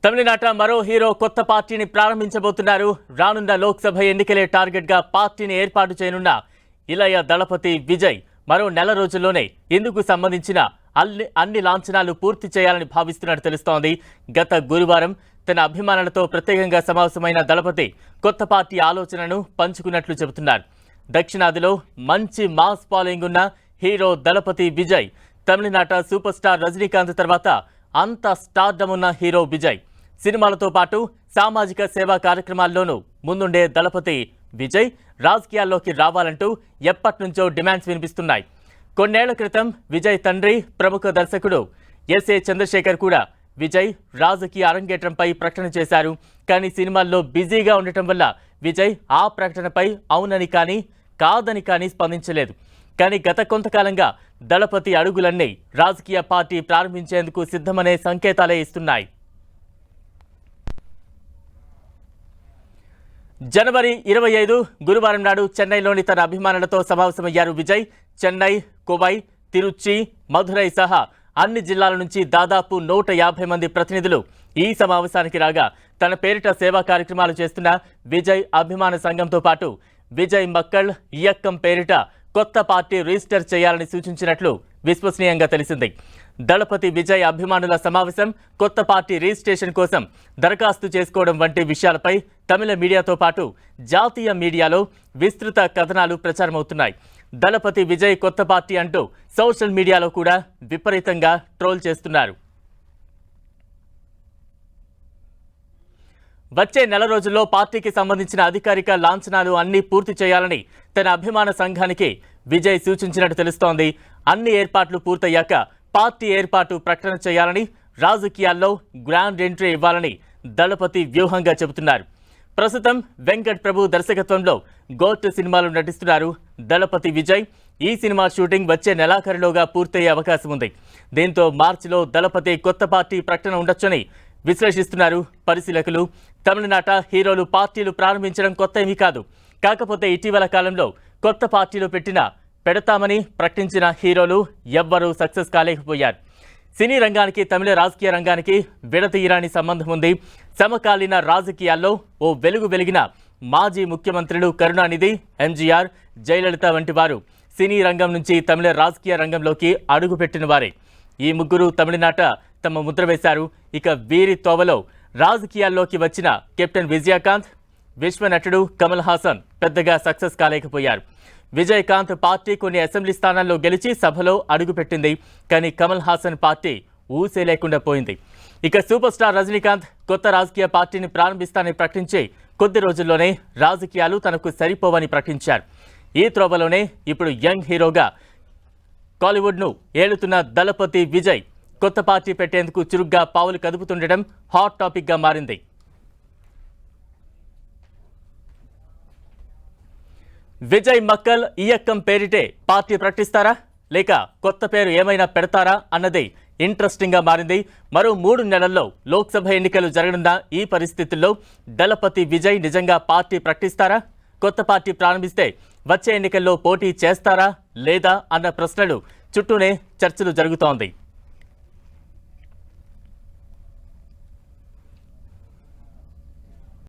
తమిళనాట మరో హీరో కొత్త పార్టీని ప్రారంభించబోతున్నారు. రానున్న లోక్సభ ఎన్నికలే టార్గెట్ గా పార్టీని ఏర్పాటు చేయనున్న ఇలయ దళపతి విజయ్ మరో నెల రోజుల్లోనే ఇందుకు సంబంధించిన అన్ని లాంఛనాలు పూర్తి చేయాలని భావిస్తున్నట్టు తెలుస్తోంది. గత గురువారం తన అభిమానులతో ప్రత్యేకంగా సమావేశమైన దళపతి కొత్త పార్టీ ఆలోచనను పంచుకున్నట్లు చెబుతున్నారు. దక్షిణాదిలో మంచి మాస్ ఫాలోయింగ్ ఉన్న హీరో దళపతి విజయ్ తమిళనాట సూపర్ స్టార్ రజనీకాంత్ తర్వాత అంత స్టార్డమ్ ఉన్న హీరో విజయ్ సినిమాలతో పాటు సామాజిక సేవా కార్యక్రమాల్లోనూ ముందుండే దళపతి విజయ్ రాజకీయాల్లోకి రావాలంటూ ఎప్పటినుంచో డిమాండ్స్ వినిపిస్తున్నాయి. కొన్నేళ్ల క్రితం విజయ్ తండ్రి ప్రముఖ దర్శకుడు ఎస్ఏ చంద్రశేఖర్ కూడా విజయ్ రాజకీయ అరంగేట్రంపై ప్రకటన చేశారు. కానీ సినిమాల్లో బిజీగా ఉండటం వల్ల విజయ్ ఆ ప్రకటనపై అవునని కానీ కాదని కానీ స్పందించలేదు. కానీ గత కొంతకాలంగా దళపతి అడుగులన్నీ రాజకీయ పార్టీ ప్రారంభించేందుకు సిద్ధమనే సంకేతాలే ఇస్తున్నాయి. జనవరి 25 గురువారం నాడు చెన్నైలోని తన అభిమానులతో సమావేశమయ్యారు విజయ్. చెన్నై, కోవై, తిరుచి, మధురై సహా అన్ని జిల్లాల నుంచి దాదాపు 150 మంది ప్రతినిధులు ఈ సమావేశానికి రాగా తన పేరిట సేవా కార్యక్రమాలు చేస్తున్న విజయ్ అభిమాన సంఘంతో పాటు విజయ్ మక్కల్ ఇయక్కం పేరిట కొత్త పార్టీ రిజిస్టర్ చేయాలని సూచించినట్లు విశ్వసనీయంగా తెలిసింది. దళపతి విజయ్ అభిమానుల సమావేశం, కొత్త పార్టీ రిజిస్ట్రేషన్ కోసం దరఖాస్తు చేసుకోవడం వంటి విషయాలపై తమిళ మీడియాతో పాటు జాతీయ మీడియాలో విస్తృత కథనాలు ప్రచారమవుతున్నాయి. దళపతి విజయ్ కొత్త పార్టీ అంటూ సోషల్ మీడియాలో కూడా విపరీతంగా ట్రోల్ చేస్తున్నారు. వచ్చే నెల రోజుల్లో పార్టీకి సంబంధించిన అధికారిక లాంఛనాలు అన్ని పూర్తి చేయాలని తన అభిమాన సంఘానికి విజయ్ సూచించినట్టు తెలుస్తోంది. అన్ని ఏర్పాట్లు పూర్తయ్యాక పార్టీ ఏర్పాటు ప్రకటన చేయాలని, రాజకీయాల్లో గ్రాండ్ ఎంట్రీ ఇవ్వాలని దళపతి వ్యూహంగా చెబుతున్నారు. ప్రస్తుతం వెంకట్ ప్రభు దర్శకత్వంలో గోట్ సినిమాలో నటిస్తున్నారు దళపతి విజయ్. ఈ సినిమా షూటింగ్ వచ్చే నెలాఖరులోగా పూర్తయ్యే అవకాశం ఉంది. దీంతో మార్చిలో దళపతి కొత్త పార్టీ ప్రకటన ఉండొచ్చని విశ్లేషిస్తున్నారు పరిశీలకులు. తమిళనాట హీరోలు పార్టీలు ప్రారంభించడం కొత్త ఏమీ కాదు. కాకపోతే ఇటీవల కాలంలో కొత్త పార్టీలు పెడతామని ప్రకటించిన హీరోలు ఎవ్వరూ సక్సెస్ కాలేకపోయారు. సినీ రంగానికి తమిళ రాజకీయ రంగానికి విడతీయరాని సంబంధం ఉంది. సమకాలీన రాజకీయాల్లో ఓ వెలిగిన మాజీ ముఖ్యమంత్రులు కరుణానిధి, ఎంజీఆర్, జయలలిత వంటి వారు సినీ రంగం నుంచి తమిళ రాజకీయ రంగంలోకి అడుగుపెట్టిన వారే. ఈ ముగ్గురు తమిళనాట తమ ముద్ర వేశారు. ఇక వీరి తోవలో రాజకీయాల్లోకి వచ్చిన కెప్టెన్ విజయకాంత్, విశ్వనటుడు కమల్ హాసన్ పెద్దగా సక్సెస్ కాలేకపోయారు. విజయకాంత్ పార్టీ కొన్ని అసెంబ్లీ స్థానాల్లో గెలిచి సభలో అడుగుపెట్టింది. కానీ కమల్ హాసన్ పార్టీ ఊసే లేకుండా పోయింది. ఇక సూపర్ స్టార్ రజనీకాంత్ కొత్త రాజకీయ పార్టీని ప్రారంభిస్తానని ప్రకటించి కొద్ది రోజుల్లోనే రాజకీయాలు తనకు సరిపోవని ప్రకటించారు. ఈ త్రోవలోనే ఇప్పుడు యంగ్ హీరోగా కాలీవుడ్ను ఏలుతున్న దళపతి విజయ్ కొత్త పార్టీ పెట్టేందుకు చురుగ్గా పావులు కదుపుతుండటం హాట్ టాపిక్గా మారింది. విజయ్ మక్కల్ ఇయక్కం పేరిటే పార్టీ ప్రకటిస్తారా లేక కొత్త పేరు ఏమైనా పెడతారా అన్నది ఇంట్రెస్టింగ్గా మారింది. మరో 3 నెలల్లో లోక్సభ ఎన్నికలు జరగనున్న ఈ పరిస్థితుల్లో దళపతి విజయ్ నిజంగా పార్టీ ప్రకటిస్తారా? కొత్త పార్టీ ప్రారంభిస్తే వచ్చే ఎన్నికల్లో పోటీ చేస్తారా లేదా అన్న ప్రశ్నలు చుట్టూనే చర్చలు జరుగుతోంది.